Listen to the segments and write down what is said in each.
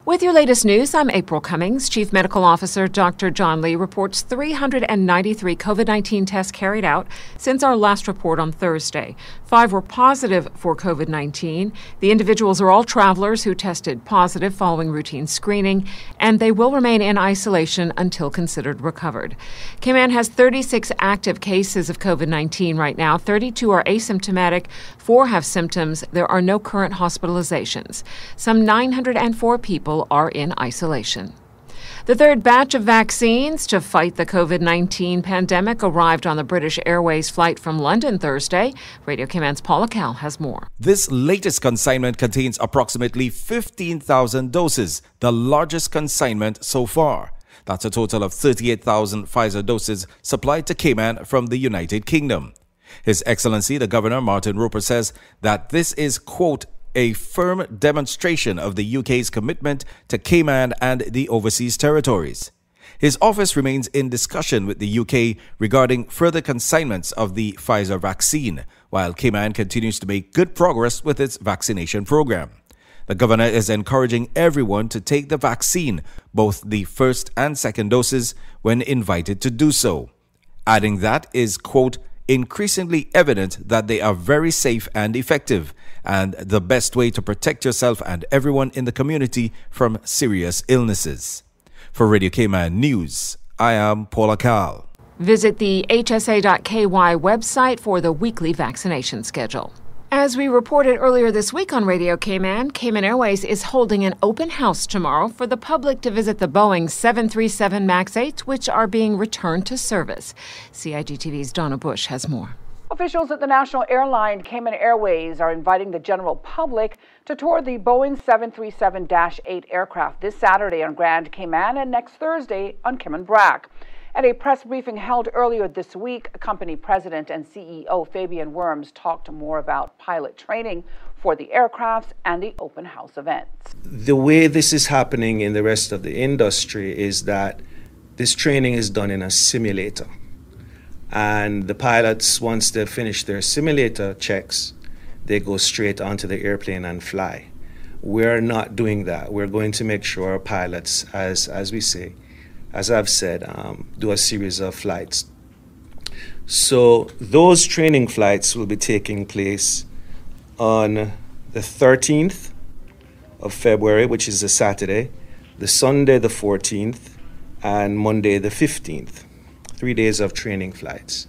With your latest news, I'm April Cummings. Chief Medical Officer Dr. John Lee reports 393 COVID-19 tests carried out since our last report on Thursday. 5 were positive for COVID-19. The individuals are all travelers who tested positive following routine screening, and they will remain in isolation until considered recovered. Cayman has 36 active cases of COVID-19 right now. 32 are asymptomatic, 4 have symptoms. There are no current hospitalizations. Some 904 people are in isolation. The third batch of vaccines to fight the COVID-19 pandemic arrived on the British Airways flight from London Thursday. Radio Cayman's Paula Cal has more. This latest consignment contains approximately 15,000 doses, the largest consignment so far. That's a total of 38,000 Pfizer doses supplied to Cayman from the United Kingdom. His Excellency, the Governor, Martin Roper, says that this is, quote, a firm demonstration of the UK's commitment to Cayman and the overseas territories. His office remains in discussion with the UK regarding further consignments of the Pfizer vaccine, while Cayman continues to make good progress with its vaccination program. The Governor is encouraging everyone to take the vaccine, both the first and second doses, when invited to do so, adding that is, quote, increasingly evident that they are very safe and effective, and the best way to protect yourself and everyone in the community from serious illnesses. For Radio Cayman News, I am Paula Cal. Visit the hsa.ky website for the weekly vaccination schedule. As we reported earlier this week on Radio Cayman, Cayman Airways is holding an open house tomorrow for the public to visit the Boeing 737 MAX 8s, which are being returned to service. CIGTV's Donna Bush has more. Officials at the national airline Cayman Airways are inviting the general public to tour the Boeing 737-8 aircraft this Saturday on Grand Cayman and next Thursday on Cayman Brac. At a press briefing held earlier this week, company president and CEO Fabian Worms talked more about pilot training for the aircrafts and the open house events. The way this is happening in the rest of the industry is that this training is done in a simulator. And the pilots, once they finish their simulator checks, they go straight onto the airplane and fly. We're not doing that. We're going to make sure our pilots, as we say, as I've said, do a series of flights. So those training flights will be taking place on the 13th of February, which is a Saturday, the Sunday the 14th, and Monday the 15th. 3 days of training flights.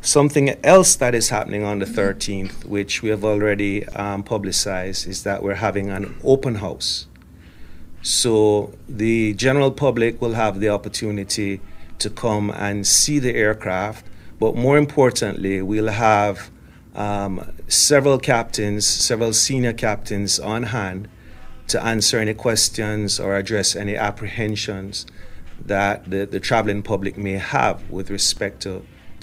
Something else that is happening on the 13th, which we have already publicized, is that we're having an open house. So the general public will have the opportunity to come and see the aircraft, but more importantly, we'll have several senior captains on hand to answer any questions or address any apprehensions that the traveling public may have with respect to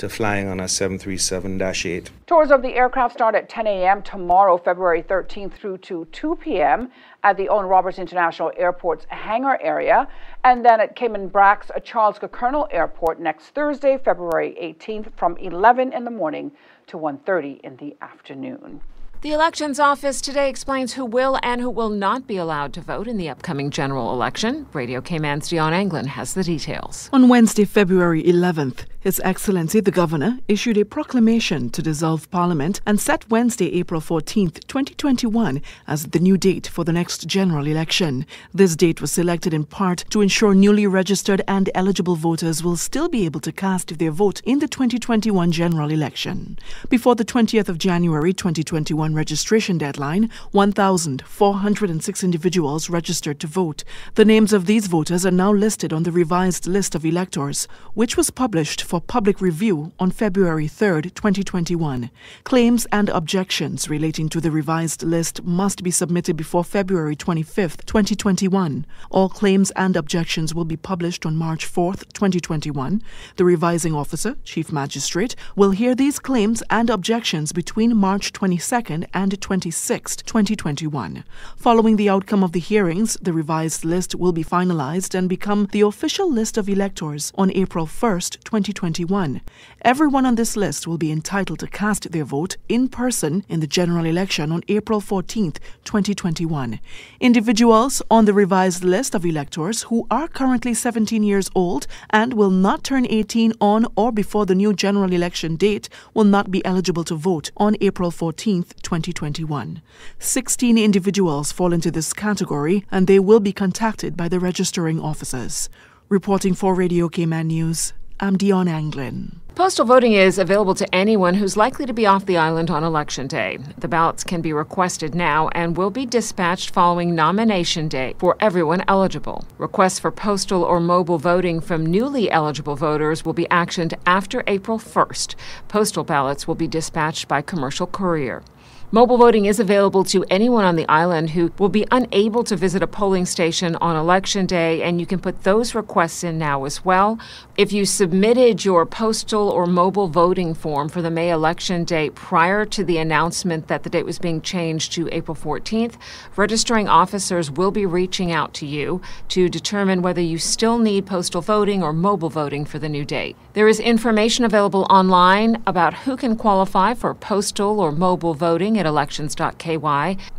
flying on a 737-8. Tours of the aircraft start at 10 a.m. tomorrow, February 13th through to 2 p.m. at the Owen Roberts International Airport's hangar area, and then at Cayman Brac's Charles Colonel Airport next Thursday, February 18th from 11 in the morning to 1:30 in the afternoon. The Elections Office today explains who will and who will not be allowed to vote in the upcoming general election. Radio Cayman's Dion Anglin has the details. On Wednesday, February 11th, His Excellency the Governor issued a proclamation to dissolve Parliament and set Wednesday, April 14th, 2021 as the new date for the next general election. This date was selected in part to ensure newly registered and eligible voters will still be able to cast their vote in the 2021 general election. Before the 20th of January 2021 registration deadline, 1,406 individuals registered to vote. The names of these voters are now listed on the revised list of electors, which was published for public review on February 3rd, 2021. Claims and objections relating to the revised list must be submitted before February 25th, 2021. All claims and objections will be published on March 4th, 2021. The revising officer, Chief Magistrate, will hear these claims and objections between March 22nd and 26th, 2021. Following the outcome of the hearings, the revised list will be finalized and become the official list of electors on April 1st, 2021. 2021. Everyone on this list will be entitled to cast their vote in person in the general election on April 14th, 2021. Individuals on the revised list of electors who are currently 17 years old and will not turn 18 on or before the new general election date will not be eligible to vote on April 14th, 2021. 16 individuals fall into this category and they will be contacted by the registering officers. Reporting for Radio Cayman News, I'm Dion Anglin. Postal voting is available to anyone who's likely to be off the island on Election Day. The ballots can be requested now and will be dispatched following nomination day for everyone eligible. Requests for postal or mobile voting from newly eligible voters will be actioned after April 1st. Postal ballots will be dispatched by commercial courier. Mobile voting is available to anyone on the island who will be unable to visit a polling station on Election Day, and you can put those requests in now as well. If you submitted your postal or mobile voting form for the May election date prior to the announcement that the date was being changed to April 14th, registering officers will be reaching out to you to determine whether you still need postal voting or mobile voting for the new date. There is information available online about who can qualify for postal or mobile voting at elections.ky.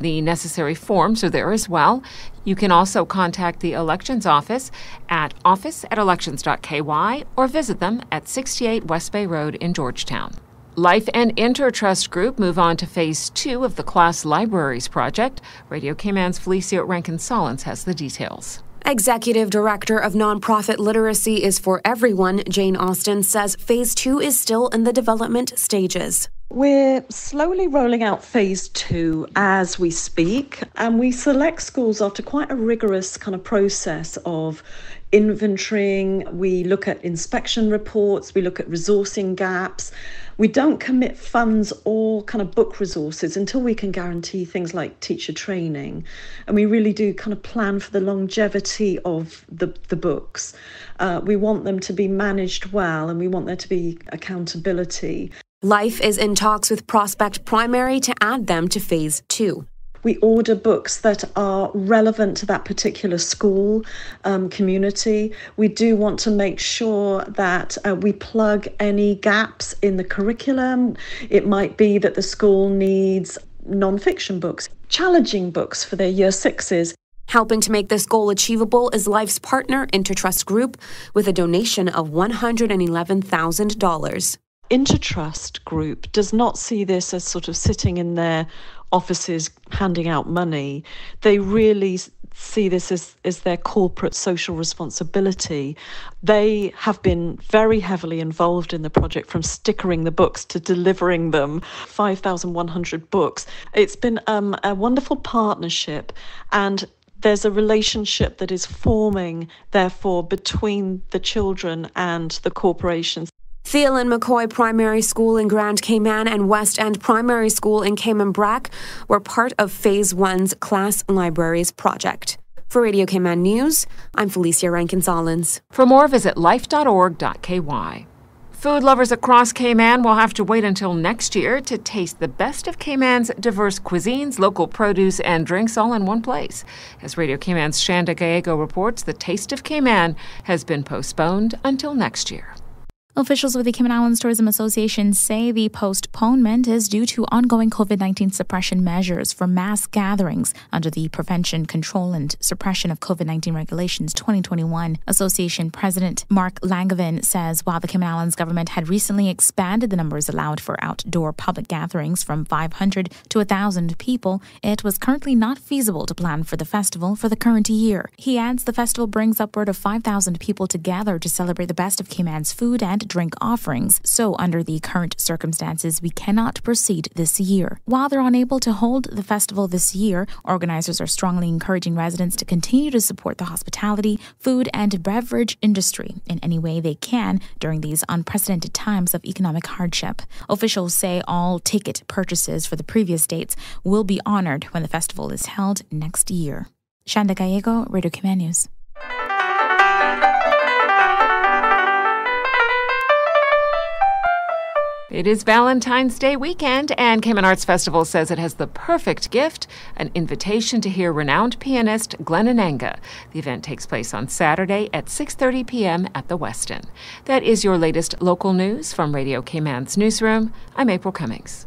The necessary forms are there as well. You can also contact the Elections Office at office@elections.ky or visit them at 68 West Bay Road in Georgetown. Life and Intertrust Group move on to Phase 2 of the Class Libraries project. Radio Cayman's Felicia Rankin-Solins has the details. Executive Director of Nonprofit Literacy is for Everyone, Jane Austin, says Phase 2 is still in the development stages. We're slowly rolling out Phase 2 as we speak, and we select schools after quite a rigorous kind of process of inventorying. We look at inspection reports, we look at resourcing gaps. We don't commit funds or kind of book resources until we can guarantee things like teacher training. And we really do kind of plan for the longevity of the books. We want them to be managed well, and we want there to be accountability. Life is in talks with Prospect Primary to add them to Phase 2. We order books that are relevant to that particular school community. We do want to make sure that we plug any gaps in the curriculum. It might be that the school needs non-fiction books, challenging books for their year sixes. Helping to make this goal achievable is Life's partner, Intertrust Group, with a donation of $111,000. Intertrust Group does not see this as sort of sitting in their offices handing out money. They really see this as their corporate social responsibility. They have been very heavily involved in the project, from stickering the books to delivering them, 5,100 books. It's been a wonderful partnership, and there's a relationship that is forming, therefore, between the children and the corporations. Thiel and McCoy Primary School in Grand Cayman and West End Primary School in Cayman Brac were part of Phase 1's Class Libraries project. For Radio Cayman News, I'm Felicia Rankin-Solins. For more, visit life.org.ky. Food lovers across Cayman will have to wait until next year to taste the best of Cayman's diverse cuisines, local produce, and drinks all in one place. As Radio Cayman's Shanda Gallego reports, the Taste of Cayman has been postponed until next year. Officials with the Cayman Islands Tourism Association say the postponement is due to ongoing COVID-19 suppression measures for mass gatherings under the Prevention, Control and Suppression of COVID-19 Regulations 2021. Association President Mark Langevin says while the Cayman Islands government had recently expanded the numbers allowed for outdoor public gatherings from 500 to 1,000 people, it was currently not feasible to plan for the festival for the current year. He adds the festival brings upward of 5,000 people together to celebrate the best of Cayman's food and drink offerings. So under the current circumstances, we cannot proceed this year. While they're unable to hold the festival this year, organizers are strongly encouraging residents to continue to support the hospitality, food and beverage industry in any way they can during these unprecedented times of economic hardship. Officials say all ticket purchases for the previous dates will be honored when the festival is held next year. Shanda Gallego, Radio Cayman News. It is Valentine's Day weekend, and Cayman Arts Festival says it has the perfect gift, an invitation to hear renowned pianist Glenn Ananga. The event takes place on Saturday at 6:30 p.m. at the Westin. That is your latest local news from Radio Cayman's newsroom. I'm April Cummings.